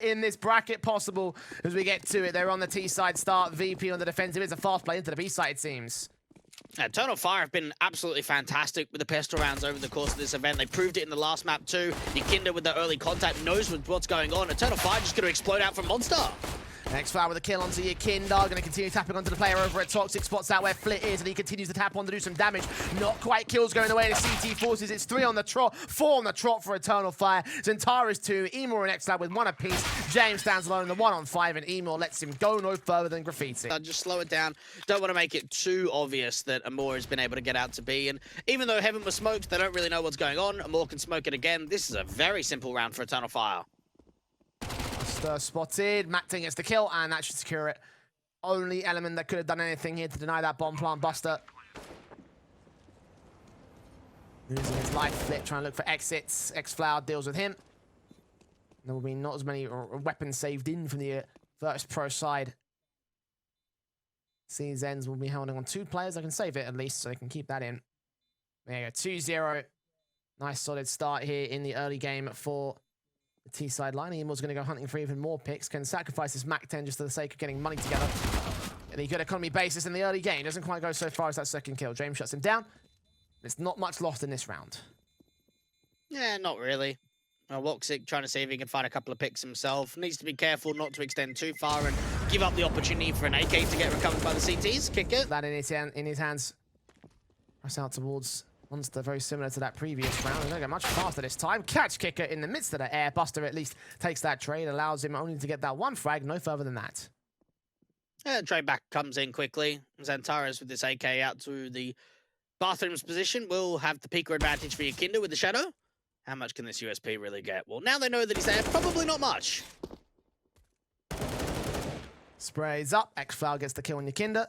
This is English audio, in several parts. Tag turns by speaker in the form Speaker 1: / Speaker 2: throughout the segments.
Speaker 1: in this bracket possible as we get to it. They're on the T side start, VP on the defensive. It's a fast play into the B side, it seems.
Speaker 2: Eternal Fire have been absolutely fantastic with the pistol rounds over the course of this event. They proved it in the last map too. YEKINDAR with the early contact knows what's going on. Eternal Fire just going to explode out from Monster.
Speaker 1: XFlower with a kill onto YEKINDAR, going to continue tapping onto the player over at Toxic, spots out where Flit is, and he continues to tap on to do some damage. Not quite kills going the way of the CT forces. It's 3 on the trot, 4 on the trot for Eternal Fire. XANTARES 2, imoRR and XFlower with 1 apiece. Jame stands alone, the 1 on 5, and imoRR lets him go no further than Graffiti.
Speaker 2: Just slow it down. Don't want to make it too obvious that imoRR has been able to get out to B, and even though Heaven was smoked, they don't really know what's going on. imoRR can smoke it again. This is a very simple round for Eternal Fire.
Speaker 1: Spotted, Macting gets the kill, and that should secure it. Only element that could have done anything here to deny that bomb plant buster. Losing his life, Flip trying to look for exits. XFlower deals with him. There will be not as many weapons saved in from the Virtus.pro side. CZens will be holding on 2 players. I can save it at least, so they can keep that in. There you go, 2-0. Nice solid start here in the early game for the T-side line. imoRR's going to go hunting for even more picks. Can sacrifice his Mac 10 just for the sake of getting money together. And he good economy basis in the early game. Doesn't quite go so far as that second kill. Jame shuts him down. It's not much lost in this round.
Speaker 2: Yeah, not really. woxic trying to see if he can find a couple of picks himself. Needs to be careful not to extend too far and give up the opportunity for an AK to get recovered by the CTs. Qikert.
Speaker 1: That in his hands. Press out towards Monster, very similar to that previous round. They're going to go much faster this time. Catch Qikert in the midst of the air. Buster at least takes that trade, allows him only to get that 1 frag, no further than that.
Speaker 2: Trade back comes in quickly. XANTARES with this AK out to the bathrooms position will have the peeker advantage for YEKINDAR with the shadow. How much can this USP really get? Well, now they know that he's there. Probably not much.
Speaker 1: Sprays up. XFlower gets the kill on YEKINDAR.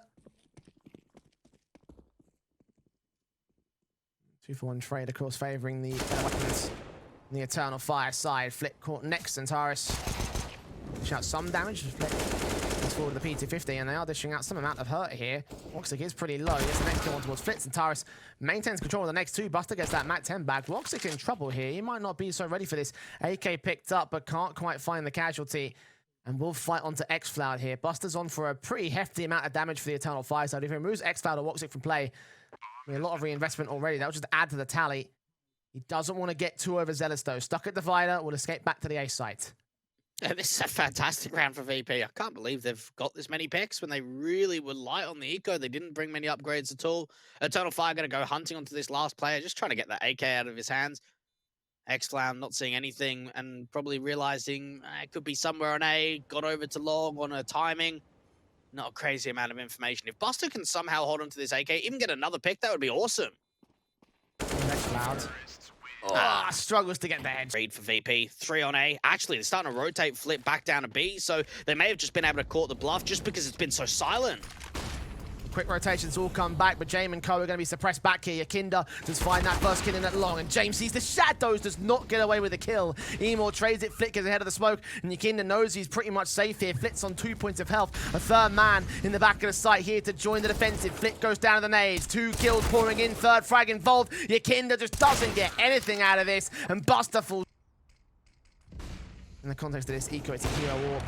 Speaker 1: 2-for-1 trade, of course, favouring the weapons on the Eternal Fire side. Flip caught next. XANTARES dish out some damage. Flip goes forward to the P250, and they are dishing out some amount of hurt here. woxic is pretty low. Gets the next kill on towards Flip. XANTARES maintains control of the next 2. Buster gets that Mac 10 back. woxic in trouble here. He might not be so ready for this. AK picked up, but can't quite find the casualty. And we'll fight onto XFlower here. Buster's on for a pretty hefty amount of damage for the Eternal Fire side. If he removes XFlower or woxic from play, a lot of reinvestment already. That will just add to the tally. He doesn't want to get too overzealous, though. Stuck at Divider, will escape back to the A site.
Speaker 2: Yeah, this is a fantastic round for VP. I can't believe they've got this many picks when they really were light on the eco. They didn't bring many upgrades at all. Eternal Fire going to go hunting onto this last player, just trying to get that AK out of his hands. XFlower not seeing anything and probably realizing it could be somewhere on A. Got over to log on a timing. Not a crazy amount of information. If Buster can somehow hold on to this AK, even get another pick, that would be awesome.
Speaker 1: XFlower. Struggles to get the head.
Speaker 2: Read for VP, 3 on A. Actually, they're starting to rotate Flip back down to B, so they may have just been able to caught the bluff just because it's been so silent.
Speaker 1: Quick rotations all come back, but Jame and Co are going to be suppressed back here. YEKINDAR does find that first kill in that long, and Jame sees the shadows, does not get away with the kill. imoRR trades it, Flit gets ahead of the smoke, and YEKINDAR knows he's pretty much safe here. Flit's on 2 points of health. A 3rd man in the back of the site here to join the defensive. Flit goes down to the nades. 2 kills pouring in, 3rd frag involved. YEKINDAR just doesn't get anything out of this, and Buster falls. In the context of this eco, it's a hero warp.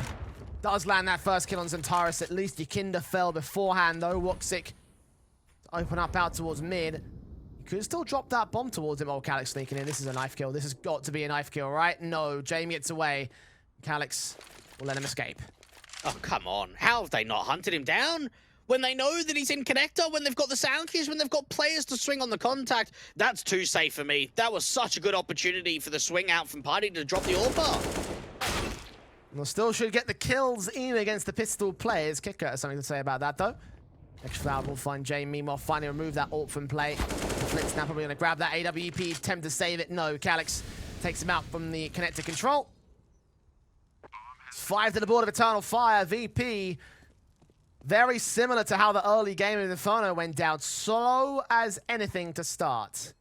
Speaker 1: Does land that first kill on XANTARES. At least YEKINDAR fell beforehand, though. woxic to open up out towards mid. You could still drop that bomb towards him. Oh, Calyx sneaking in. This is a knife kill. This has got to be a knife kill, right? No, Jame gets away. Calyx will let him escape.
Speaker 2: Oh, come on. How have they not hunted him down? When they know that he's in connector, when they've got the sound cues, when they've got players to swing on the contact, that's too safe for me. That was such a good opportunity for the swing out from Party to drop the AWP.
Speaker 1: Well, still should get the kills in against the pistol players. Qikert has something to say about that, though. XFlower will find Jame. Meanwhile, finally remove that ult from play. Flint's now probably going to grab that AWP, attempt to save it. No, Calyx takes him out from the connector control. 5 to the board of Eternal Fire. VP, very similar to how the early game of Inferno went down. Slow as anything to start.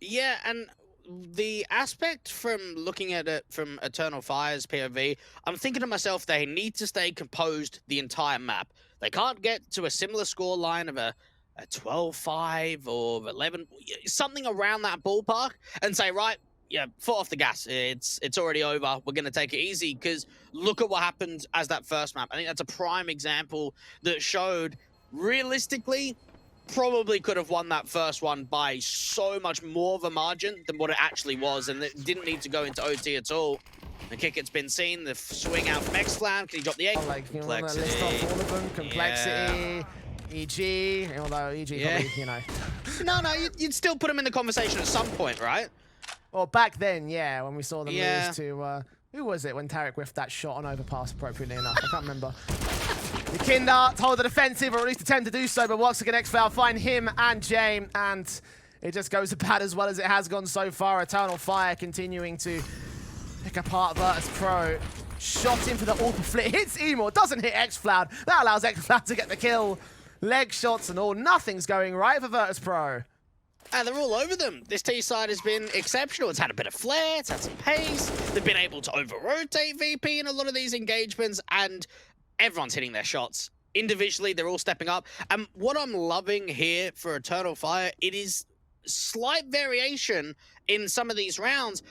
Speaker 2: Yeah, and the aspect from looking at it from Eternal Fire's POV, I'm thinking to myself, they need to stay composed the entire map. They can't get to a similar score line of a 12-5 or 11, something around that ballpark, and say, right, yeah, foot off the gas. It's already over. We're going to take it easy because look at what happened as that first map. I think that's a prime example that showed realistically probably could have won that first one by so much more of a margin than what it actually was, and it didn't need to go into OT at all. The Qikert's been seen, the swing out from X-Flam. Can he drop the 8?
Speaker 1: Like, you want to list off all of them? Complexity, EG, although EG probably, you know.
Speaker 2: No, you'd still put him in the conversation at some point, right?
Speaker 1: Well, back then, yeah, when we saw them lose to, who was it when Tarek whiffed that shot on overpass appropriately enough? I can't remember. YEKINDAR hold the defensive, or at least attempt to do so, but woxic and X-Flam find him and Jame, and it just goes about as well as it has gone so far. Eternal Fire continuing to pick apart Virtus.pro. Shot in for the AWP flit, hits imoRR, doesn't hit X-Flam. That allows X-Flam to get the kill. Leg shots and all, nothing's going right for Virtus.pro.
Speaker 2: And they're all over them. This T side has been exceptional. It's had a bit of flair, it's had some pace. They've been able to over-rotate VP in a lot of these engagements, and everyone's hitting their shots. Individually, they're all stepping up. And what I'm loving here for Eternal Fire, it is slight variation in some of these rounds.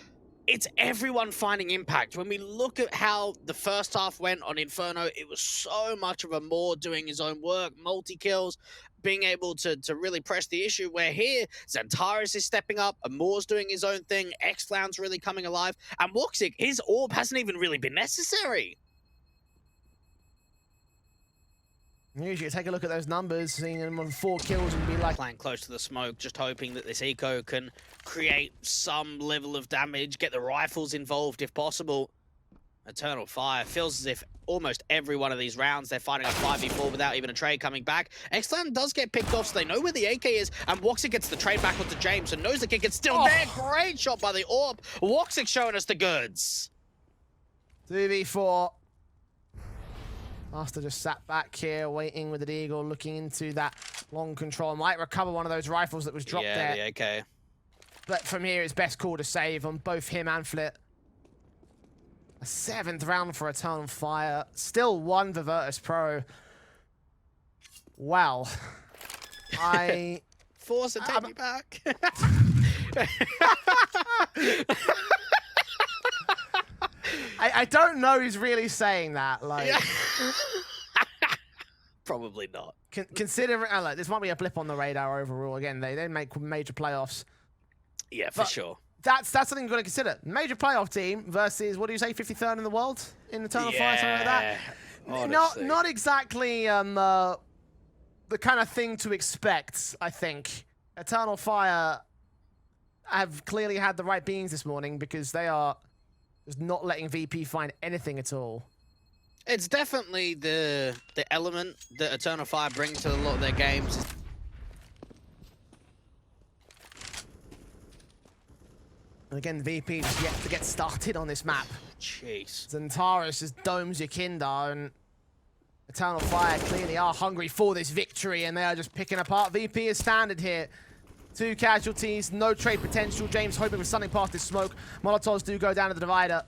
Speaker 2: It's everyone finding impact. When we look at how the first half went on Inferno, it was so much of a Moore doing his own work, multi-kills, being able to really press the issue, where here, XANTARES is stepping up, imoRR's doing his own thing, X-Flam's really coming alive, and woxic, his AWP hasn't even really been necessary.
Speaker 1: Usually take a look at those numbers, seeing them on 4 kills and be like...
Speaker 2: Playing close to the smoke, just hoping that this eco can create some level of damage, get the rifles involved if possible. Eternal Fire feels as if almost every one of these rounds they're fighting a 5v4 without even a trade coming back. X-Flam does get picked off, so they know where the AK is, and woxic gets the trade back onto Jame, so knows the Qikert's still there. Great shot by the AWP. woxic showing us the goods.
Speaker 1: 2v4. Master just sat back here, waiting with the Eagle, looking into that long control. Might recover one of those rifles that was dropped there.
Speaker 2: Yeah, the AK.
Speaker 1: But from here, it's best call to save on both him and Flit. A 7th round for Eternal Fire. Still 1 for Virtus.pro. Well, I...
Speaker 2: Force to take me back.
Speaker 1: I don't know who's really saying that. Like,
Speaker 2: Yeah. Probably not.
Speaker 1: Considering, look, this might be a blip on the radar overall. Again, they make major playoffs.
Speaker 2: Yeah, for sure.
Speaker 1: That's something you've got to consider. Major playoff team versus, what do you say, 53rd in the world in Eternal Fire, something like that.
Speaker 2: Honestly.
Speaker 1: Not exactly the kind of thing to expect, I think. Eternal Fire have clearly had the right beings this morning, because they are just not letting VP find anything at all.
Speaker 2: It's definitely the element that Eternal Fire brings to a lot of their games.
Speaker 1: And again, VP just yet to get started on this map.
Speaker 2: Jeez.
Speaker 1: XANTARES just domes YEKINDAR, and Eternal Fire clearly are hungry for this victory, and they are just picking apart. VP is standard here. 2 casualties, no trade potential. James hoping for something past this smoke. Molotovs do go down to the divider.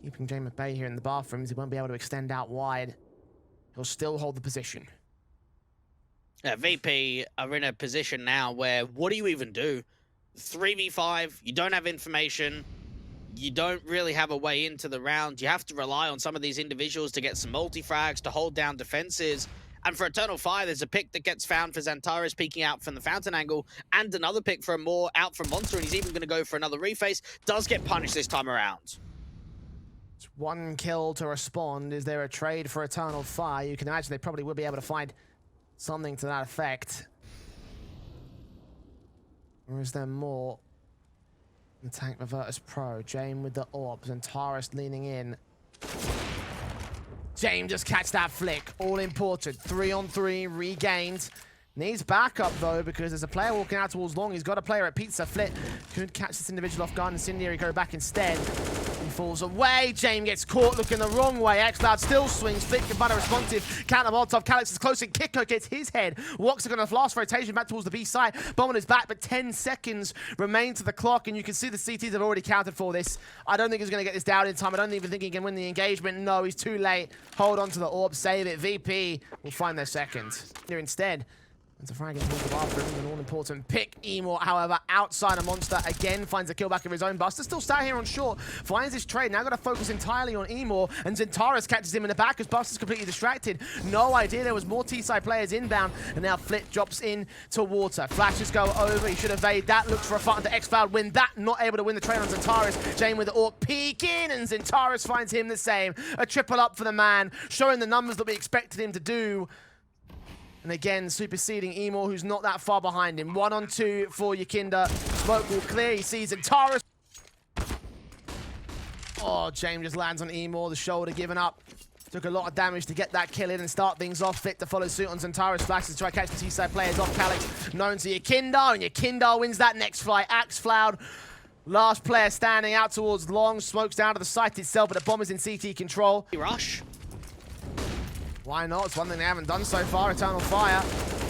Speaker 1: Keeping Jame at bay here in the bathrooms. He won't be able to extend out wide. He'll still hold the position.
Speaker 2: Yeah, VP are in a position now where, what do you even do? 3v5, you don't have information. You don't really have a way into the round. You have to rely on some of these individuals to get some multi-frags, to hold down defenses. And for Eternal Fire, there's a pick that gets found for XANTARES peeking out from the fountain angle, and another pick for a more out from Monster, and he's even going to go for another reface. Does get punished this time around.
Speaker 1: It's 1 kill to respond. Is there a trade for Eternal Fire? You can imagine they probably will be able to find something to that effect. Or is there more? The tank for Virtus.pro. Jame with the orbs, and XANTARES leaning in. Jame just catch that flick. All important. 3-on-3 regained. Needs backup though, because there's a player walking out towards long. He's got a player at Pizza. Flit could catch this individual off guard, and Incendiary go back instead. He falls away. Jame gets caught looking the wrong way. XCloud still swings. Flit can find a responsive. Counter Molotov. Calyx is close, and Qikert gets his head. woxic on a last rotation back towards the B side. Bomb on his back, but 10 seconds remain to the clock, and you can see the CTs have already counted for this. I don't think he's going to get this down in time. I don't even think he can win the engagement. No, he's too late. Hold on to the orb. Save it. VP will find their second. Here instead. It's a frag into the bathroom, an all-important pick. imoRR, however, outside a monster, again finds a kill back of his own. Buster still sat here on short, finds his trade. Now got to focus entirely on imoRR, and XANTARES catches him in the back as Buster's completely distracted. No idea there was more T-side players inbound, and now Flit drops in to water. Flashes go over, he should evade that, looks for a fight to XCloud, win that, not able to win the trade on XANTARES. Jame with the AWP peek in, and XANTARES finds him the same. A triple up for the man, showing the numbers that we expected him to do. And again, superseding imoRR, who's not that far behind him. 1-on-2 for YEKINDAR. Smoke will clear. He sees XANTARES. Oh, Jame just lands on imoRR. The shoulder given up. Took a lot of damage to get that kill in and start things off. Fit to follow suit on XANTARES. Flashes to try to catch the T-side players off Calyx. Known to YEKINDAR, and YEKINDAR wins that next flight. XCloud. Last player standing out towards long. Smokes down to the site itself, but the bomb is in CT control.
Speaker 2: Rush.
Speaker 1: Why not? It's one thing they haven't done so far. Eternal Fire.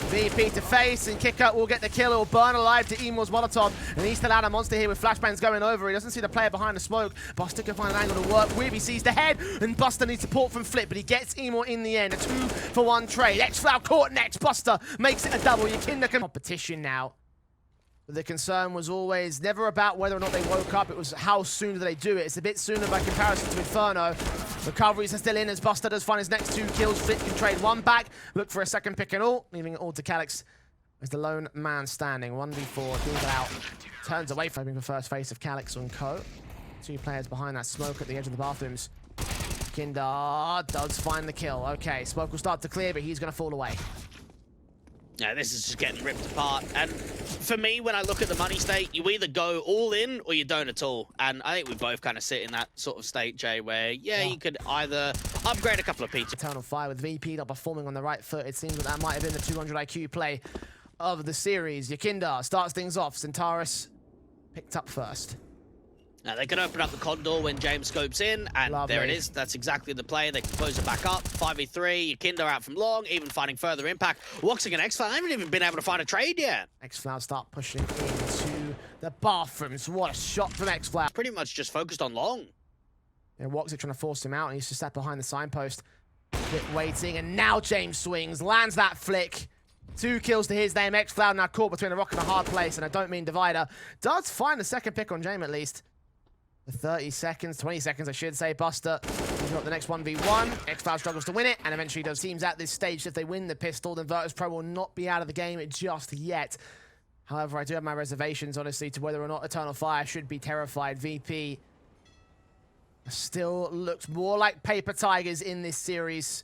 Speaker 1: VP to face, and Qikert will get the kill. He'll burn alive to imoRR's Molotov, and he's still out of monster here with flashbangs going over. He doesn't see the player behind the smoke. Buster can find an angle to work with. He sees the head, and Buster needs support from Flip, but he gets imoRR in the end. A 2-for-1 trade. XCloud caught next. Buster makes it a double. YEKINDAR can competition now. The concern was always never about whether or not they woke up, it was how soon do they do it. It's a bit sooner by comparison to Inferno. Recoveries are still in as Buster does find his next 2 kills. Fit can trade one back, look for a second pick and all, leaving it all to Calyx as the lone man standing. 1v4, kills out, turns away from him the first face of Calyx and co. 2 players behind that smoke at the edge of the bathrooms. YEKINDAR does find the kill. Okay, smoke will start to clear, but he's going to fall away.
Speaker 2: Yeah, this is just getting ripped apart. And for me, when I look at the money state, you either go all in or you don't at all. And I think we both kind of sit in that sort of state, Jay, where, yeah, you could either upgrade a couple of pizza.
Speaker 1: Eternal Fire with VP not performing on the right foot. It seems that might have been the 200 IQ play of the series. YEKINDAR starts things off. XANTARES picked up first.
Speaker 2: Now, they can open up the condor when James scopes in, and
Speaker 1: Lovely.
Speaker 2: there it is. That's exactly the play. They can close it back up. 5v3, YEKINDAR out from long, even finding further impact. woxic and XCloud haven't even been able to find a trade yet.
Speaker 1: XCloud start pushing into the bathrooms. What a shot from XCloud.
Speaker 2: Pretty much just focused on long.
Speaker 1: Yeah, woxic trying to force him out, and he's just sat behind the signpost. Bit waiting, and now James swings, lands that flick. 2 kills to his name. XCloud now caught between a rock and a hard place, and I don't mean divider. Does find the second pick on Jame at least. For 30 seconds, 20 seconds, I should say. Buster he's got the next 1v1. XCloud struggles to win it, and eventually does. Seems at this stage, if they win the pistol, then Virtus.pro will not be out of the game just yet. However, I do have my reservations, honestly, to whether or not Eternal Fire should be terrified. VP still looks more like paper tigers in this series.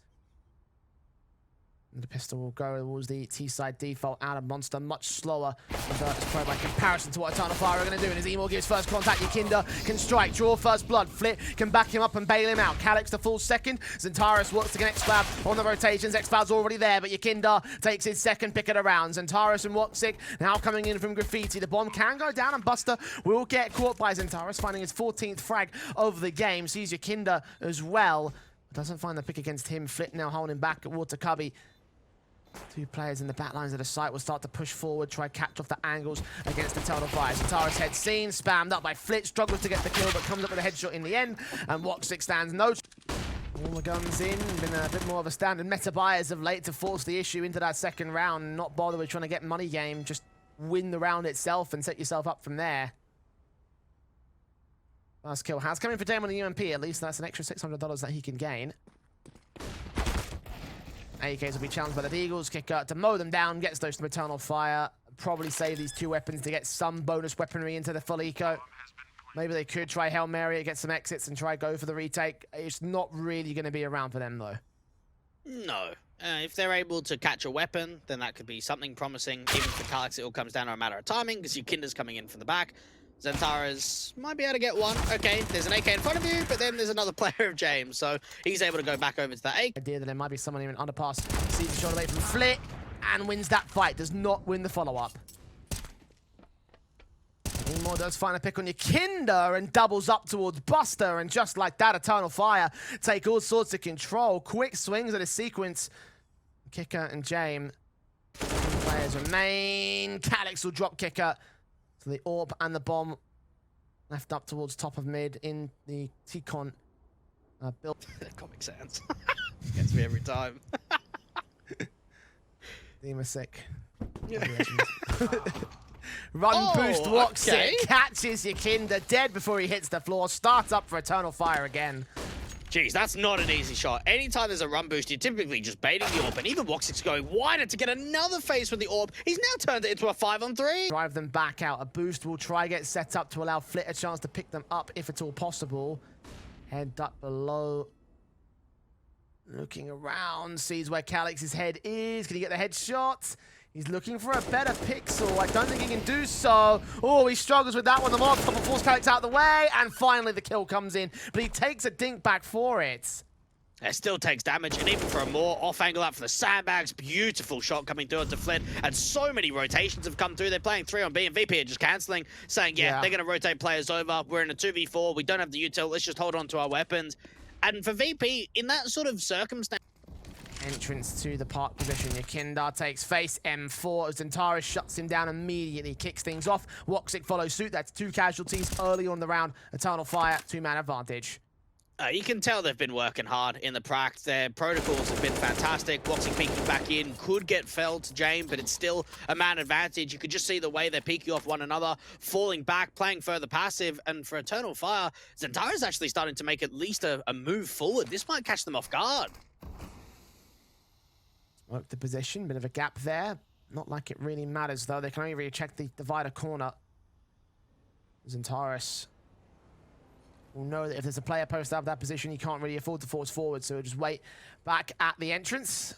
Speaker 1: And the pistol will go towards the T-side default out of monster, much slower than Virtus.pro by comparison to what Eternal Fire are going to do. And as imoRR gives first contact, YEKINDAR can strike, draw first blood. Flit can back him up and bail him out. Calyx the full second. XANTARES works against XCloud on the rotations. XCloud's already there, but YEKINDAR takes his second pick of the round. XANTARES and woxic now coming in from Graffiti. The bomb can go down, and Buster will get caught by XANTARES, finding his 14th frag over the game. Sees YEKINDAR as well. Doesn't find the pick against him. Flit now holding back at Water Cubby. 2 players in the back lines of the site will start to push forward, try to catch off the angles against the Eternal Fire. XANTARES head seen, spammed up by Flit, struggles to get the kill, but comes up with a headshot in the end, and woxic stands no. All the guns in, been a bit more of a standard meta buy as of late to force the issue into that second round, not bother with trying to get money game, just win the round itself and set yourself up from there. Last kill has come in for Jame on the UMP, at least that's an extra $600 that he can gain. AKs will be challenged by the Eagles. Qikert to mow them down, gets those to Eternal Fire. Probably save these 2 weapons to get some bonus weaponry into the full eco. Maybe they could try Hail Mary, get some exits, and try go for the retake. It's not really going to be around for them, though.
Speaker 2: No. If they're able to catch a weapon, then that could be something promising. Even for Calyx, it all comes down to a matter of timing, because YEKINDAR's coming in from the back. XANTARES might be able to get one. Okay, there's an AK in front of you, but then there's another player of James, so he's able to go back over to that AK.
Speaker 1: Idea that there might be someone in underpass. Sees the shot away from Flit and wins that fight. Does not win the follow-up. imoRR does find a pick on YEKINDAR and doubles up towards Buster, and just like that, Eternal Fire take all sorts of control. Quick swings at a sequence. Qikert and Jame. Players remain. Calyx will drop Qikert. So the AWP and the bomb left up towards top of mid in the T-con build.
Speaker 2: Comic Sans. Gets me every time.
Speaker 1: imoRR sick. Run boost woxic,
Speaker 2: okay.
Speaker 1: catches YEKINDAR dead before he hits the floor. Starts up for Eternal Fire again.
Speaker 2: Jeez, that's not an easy shot. Anytime there's a run boost, you're typically just baiting the AWP, and even woxic's going wider to get another face with the AWP. He's now turned it into a 5-on-3.
Speaker 1: Drive them back out. A boost will try get set up to allow Flit a chance to pick them up if at all possible. Head up below. Looking around, sees where Calyx's head is. Can he get the headshot? He's looking for a better pixel. I don't think he can do so. Oh, he struggles with that one. The Molotov will force Calyx out of the way. And finally the kill comes in. But he takes a dink back for it.
Speaker 2: It still takes damage, and even for a more off-angle out for the sandbags, beautiful shot coming through into Flit, and so many rotations have come through. They're playing 3 on B, and VP are just cancelling, saying, yeah, they're going to rotate players over. We're in a 2v4. We don't have the util. Let's just hold on to our weapons. And for VP, in that sort of circumstance,
Speaker 1: Entrance to the park position. YEKINDAR takes face. M4 as XANTARES shuts him down immediately, kicks things off. woxic follows suit. That's 2 casualties early on the round. Eternal Fire, 2-man advantage.
Speaker 2: you can tell they've been working hard in the prac. Their protocols have been fantastic. woxic peeking back in could get felled to Jame, but it's still a man advantage. You could just see the way they're peeking off one another, falling back, playing further passive. And for Eternal Fire, XANTARES actually starting to make at least a move forward. This might catch them off guard.
Speaker 1: Work the position, bit of a gap there. Not like it really matters though. They can only really check the divider corner. XANTARES will know that if there's a player posted out of that position, he can't really afford to force forward, so he'll just wait back at the entrance.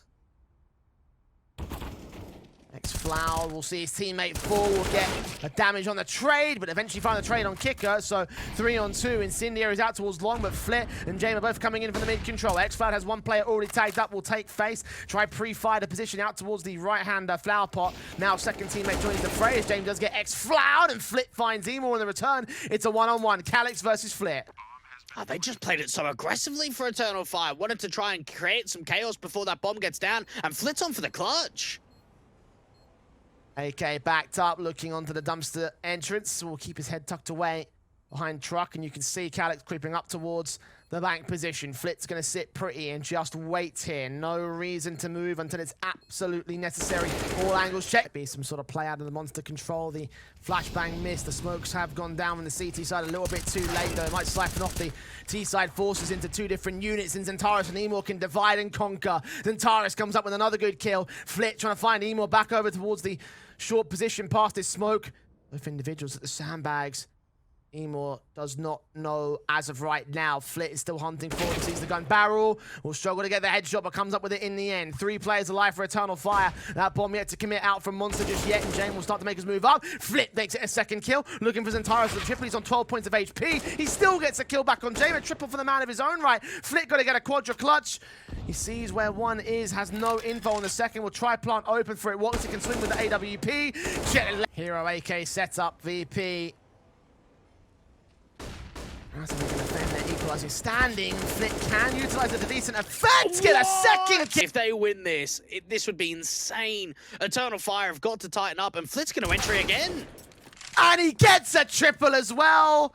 Speaker 1: Next Flower will see his teammate fall, will get a damage on the trade, but eventually find the trade on Qikert, so 3-on-2. Incendiary is out towards long, but Flit and Jame are both coming in for the mid-control. XCloud has one player already tagged up, will take face, try pre-fire the position out towards the right-hand Flower pot. Now second teammate joins the fray as Jame does get X-Floud, and Flit finds imoRR in the return. It's a 1-on-1, Calyx versus Flit.
Speaker 2: Oh, they just played it so aggressively for Eternal Fire. Wanted to try and create some chaos before that bomb gets down, and Flit's on for the clutch.
Speaker 1: AK backed up, looking onto the dumpster entrance. Will keep his head tucked away behind truck, and you can see Calyx creeping up towards the bank position. Flit's going to sit pretty and just wait here. No reason to move until it's absolutely necessary. All angles check. Be some sort of play out of the monster control. The flashbang missed. The smokes have gone down on the CT side a little bit too late, though. It might siphon off the T side forces into 2 different units, and XANTARES and imoRR can divide and conquer. XANTARES comes up with another good kill. Flit trying to find imoRR back over towards the short position past his smoke. Both individuals at the sandbags. imoRR does not know as of right now. Flit is still hunting for him, sees the gun barrel, will struggle to get the headshot, but comes up with it in the end. 3 players alive for Eternal Fire. That bomb yet to commit out from Monster just yet, and Jame will start to make his move up. Flit makes it a second kill, looking for XANTARES with the triple. He's on 12 points of HP. He still gets a kill back on Jame, a triple for the man of his own right. Flit got to get a quadra clutch. He sees where one is, has no info on the second, will try plant open for it. woxic can swing with the AWP. Hero AK sets up VP. As they can defend their equalizer standing, Flit can utilize it to decent effect. Get a second kill.
Speaker 2: If they win this, this would be insane. Eternal Fire have got to tighten up, and Flit's going to entry again.
Speaker 1: And he gets a triple as well.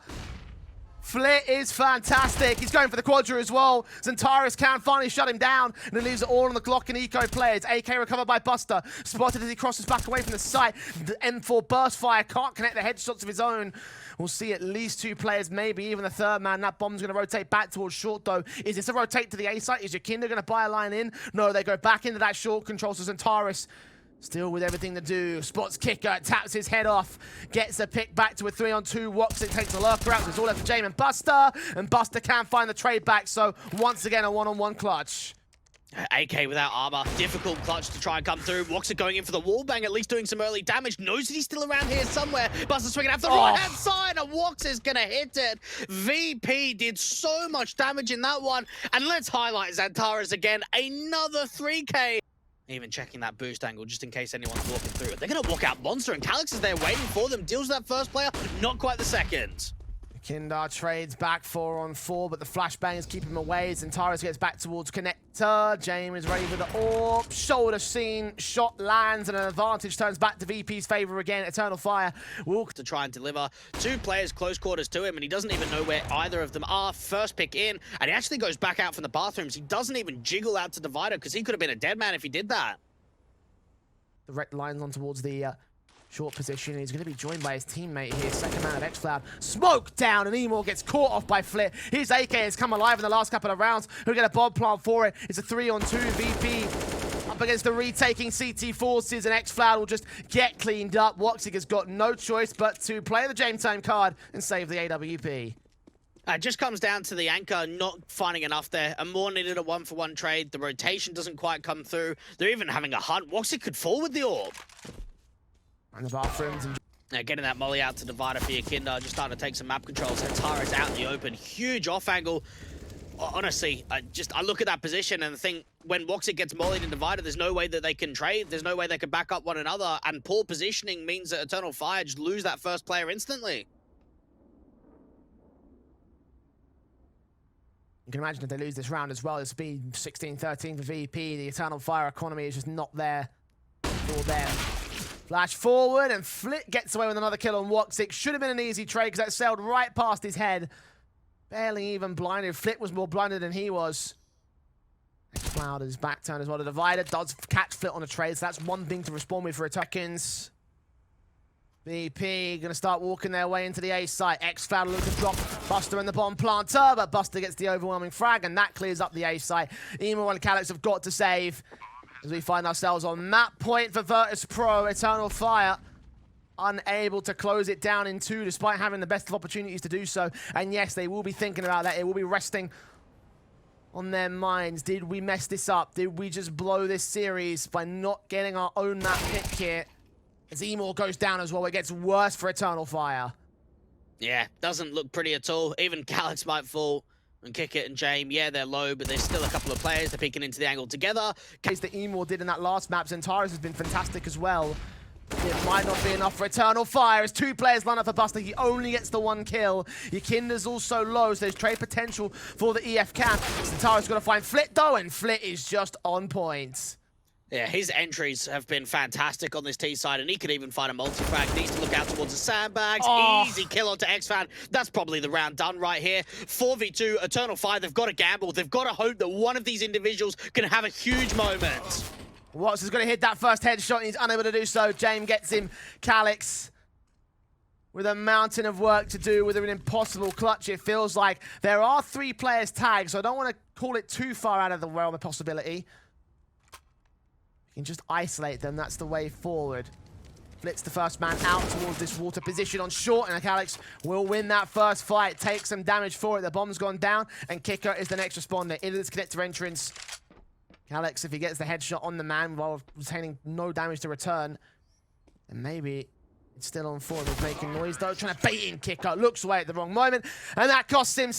Speaker 1: Flit is fantastic. He's going for the quadra as well. XANTARES can finally shut him down, and it leaves it all on the Glock and eco players. AK recovered by Buster. Spotted as he crosses back away from the site. The M4 burst fire can't connect the headshots of his own. We'll see at least 2 players, maybe even the third man. That bomb's going to rotate back towards short, though. Is this a rotate to the A site? Is YEKINDAR going to buy a line in? No, they go back into that short control, so XANTARES still with everything to do. Spots Qikert, taps his head off, gets a pick back to a 3-on-2. woxic takes a lurker out. There's all left for Jame and Buster can find the trade back. So once again, a 1-on-1 clutch.
Speaker 2: AK without armor, difficult clutch to try and come through. woxic going in for the wall bang, at least doing some early damage. Knows that he's still around here somewhere. Buster swinging out the right-hand side, and woxic's gonna hit it. VP did so much damage in that one. And let's highlight XANTARES again. Another 3K. Even checking that boost angle just in case anyone's walking through it. They're going to walk out Monster, and Calyx is there waiting for them. Deals with that first player, not quite the second.
Speaker 1: YEKINDAR trades back 4-on-4, but the flashbangers keep him away. XANTARES gets back towards connector. Jame is ready with the AWP. Shoulder scene, shot lands, and an advantage turns back to VP's favor again. Eternal Fire will
Speaker 2: to try and deliver 2 players close quarters to him, and he doesn't even know where either of them are. First pick in, and he actually goes back out from the bathrooms. He doesn't even jiggle out to Divider, because he could have been a dead man if he did that.
Speaker 1: the red lines on towards the short position. He's going to be joined by his teammate here. Second man of xCloud. Smoke down, and imoRR gets caught off by Flit. His AK has come alive in the last couple of rounds. He'll get a bomb plant for it. It's a 3-on-2 VP up against the retaking CT forces, and xCloud will just get cleaned up. woxic has got no choice but to play the Jame time card and save the AWP.
Speaker 2: It just comes down to the anchor not finding enough there. imoRR needed a 1-for-1 trade. The rotation doesn't quite come through. They're even having a hunt. woxic could fall with the orb.
Speaker 1: And the bathrooms. And
Speaker 2: getting that molly out to Divider for YEKINDAR, just starting to take some map control. XANTARES out in the open. Huge off angle. Honestly, I look at that position and think when woxic gets mollied in Divider, there's no way that they can trade. There's no way they can back up one another. And poor positioning means that Eternal Fire just lose that first player instantly.
Speaker 1: You can imagine if they lose this round as well, it's been 16-13 for VP. The Eternal Fire economy is just not there for them. Flash forward, and Flit gets away with another kill on woxic. Should have been an easy trade because that sailed right past his head. Barely even blinded. Flit was more blinded than he was. xCloud is back turn as well. The Divider does catch Flit on a trade, so that's one thing to respond with for attackers. VP gonna start walking their way into the A site. xCloud looking to drop Buster in the bomb planter, but Buster gets the overwhelming frag, and that clears up the A site. imoRR and Calyx have got to save as we find ourselves on map point for Virtus.pro. Eternal Fire unable to close it down in 2 despite having the best of opportunities to do so. And yes, they will be thinking about that. It will be resting on their minds. Did we mess this up? Did we just blow this series by not getting our own map pick here? As imoRR goes down as well, it gets worse for Eternal Fire.
Speaker 2: Yeah, doesn't look pretty at all. Even Calyx might fall. And Qikert and Jame, yeah, they're low, but there's still a couple of players. They're peeking into the angle together.
Speaker 1: Case that imoRR did in that last map, XANTARES has been fantastic as well. It might not be enough for Eternal Fire as 2 players line up for Buster. He only gets the 1 kill. YEKINDAR's also low, so there's trade potential for the EF camp. XANTARES got to find Flit though, and Flit is just on point.
Speaker 2: Yeah, his entries have been fantastic on this T side, and he could even find a multi-frag. Needs to look out towards the sandbags.
Speaker 1: Oh.
Speaker 2: Easy kill onto xFan. That's probably the round done right here. 4v2, Eternal Fire, they've got to gamble. They've got to hope that one of these individuals can have a huge moment.
Speaker 1: Watts is going to hit that first headshot, and he's unable to do so. Jame gets him. Calyx with a mountain of work to do, with an impossible clutch, it feels like. There are 3 players tagged, so I don't want to call it too far out of the realm of possibility. You can just isolate them, that's the way forward. Flits the first man out towards this water position on short, and Calyx will win that first fight, take some damage for it. The bomb's gone down, and Qikert is the next responder into this connector entrance. Calyx, if he gets the headshot on the man while retaining no damage to return, then maybe it's still on forward with making noise though, trying to bait in Qikert, looks away at the wrong moment, and that costs him